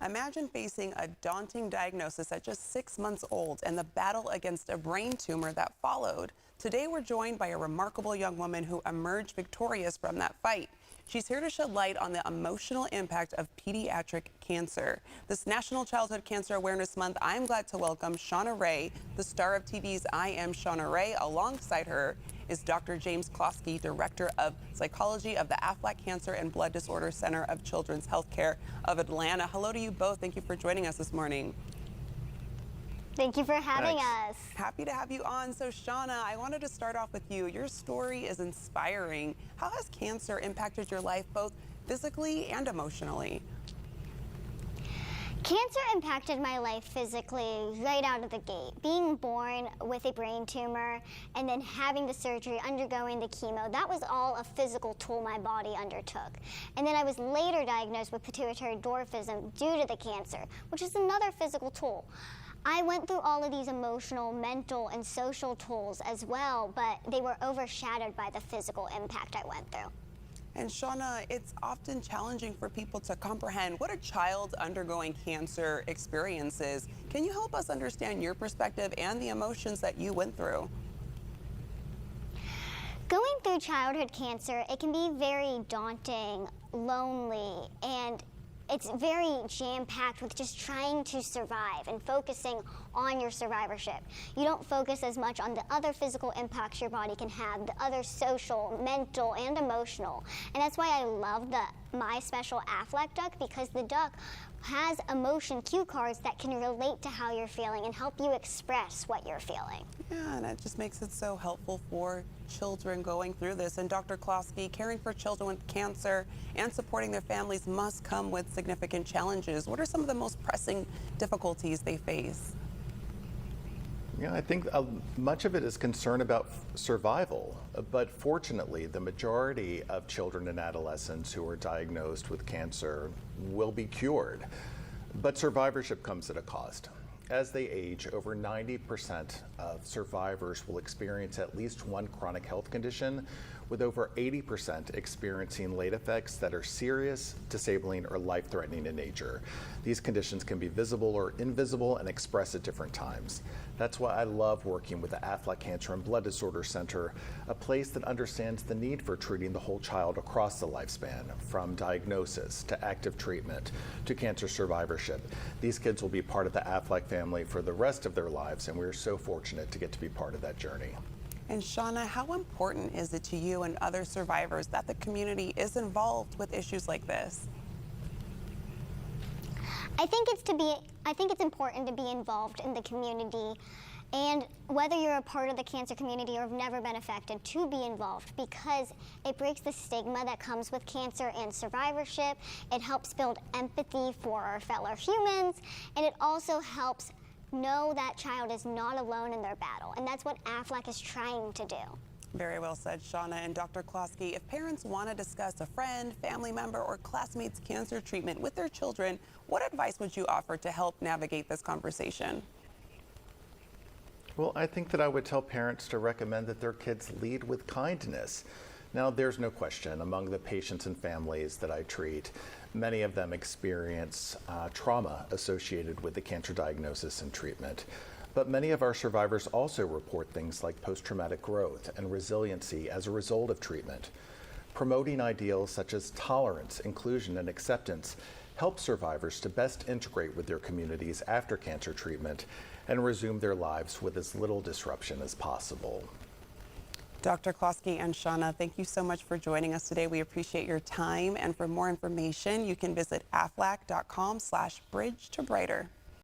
Imagine facing a daunting diagnosis at just 6 months old and the battle against a brain tumor that followed. Today, we're joined by a remarkable young woman who emerged victorious from that fight. She's here to shed light on the emotional impact of pediatric cancer. This National Childhood Cancer Awareness Month, I'm glad to welcome Shauna Ray, the star of TV's I Am Shauna Ray. Alongside her is Dr. James Klosky, Director of Psychology of the Aflac Cancer and Blood Disorder Center of Children's Healthcare of Atlanta. Hello to you both. Thank you for joining us this morning. Thank you for having us. Happy to have you on. So Shauna, I wanted to start off with you. Your story is inspiring. How has cancer impacted your life, both physically and emotionally? Cancer impacted my life physically right out of the gate. Being born with a brain tumor and then having the surgery, undergoing the chemo, that was all a physical toll my body undertook. And then I was later diagnosed with pituitary dwarfism due to the cancer, which is another physical toll. I went through all of these emotional, mental, and social tolls as well, but they were overshadowed by the physical impact I went through. And Shauna, it's often challenging for people to comprehend what a child undergoing cancer experiences. Can you help us understand your perspective and the emotions that you went through? Going through childhood cancer, it can be very daunting, lonely, and it's very jam-packed with just trying to survive and focusing on your survivorship. You don't focus as much on the other physical impacts your body can have, the other social, mental, and emotional. And that's why I love my special Aflac duck, because the duck has emotion cue cards that can relate to how you're feeling and help you express what you're feeling. Yeah, and it just makes it so helpful for children going through this. And Dr. Klosky, caring for children with cancer and supporting their families must come with significant challenges. What are some of the most pressing difficulties they face? Yeah, I think much of it is concern about survival, but fortunately, the majority of children and adolescents who are diagnosed with cancer will be cured. But survivorship comes at a cost. As they age, over 90% of survivors will experience at least one chronic health condition, with over 80% experiencing late effects that are serious, disabling, or life-threatening in nature. These conditions can be visible or invisible and expressed at different times. That's why I love working with the Aflac Cancer and Blood Disorder Center, a place that understands the need for treating the whole child across the lifespan, from diagnosis to active treatment to cancer survivorship. These kids will be part of the Aflac family for the rest of their lives, and we're so fortunate to get to be part of that journey. And Shauna, how important is it to you and other survivors that the community is involved with issues like this? I think it's important to be involved in the community, and whether you're a part of the cancer community or have never been affected, to be involved, because it breaks the stigma that comes with cancer and survivorship. It helps build empathy for our fellow humans, and it also helps know that child is not alone in their battle, and that's what Aflac is trying to do. Very well said, Shauna. And Dr. Klosky, if parents want to discuss a friend, family member, or classmate's cancer treatment with their children, what advice would you offer to help navigate this conversation? Well, I think that I would tell parents to recommend that their kids lead with kindness. Now, there's no question among the patients and families that I treat, many of them experience trauma associated with the cancer diagnosis and treatment. But many of our survivors also report things like post-traumatic growth and resiliency as a result of treatment. Promoting ideals such as tolerance, inclusion, and acceptance help survivors to best integrate with their communities after cancer treatment and resume their lives with as little disruption as possible. Dr. Klosky and Shauna, thank you so much for joining us today. We appreciate your time. And for more information, you can visit aflac.com/bridge to brighter.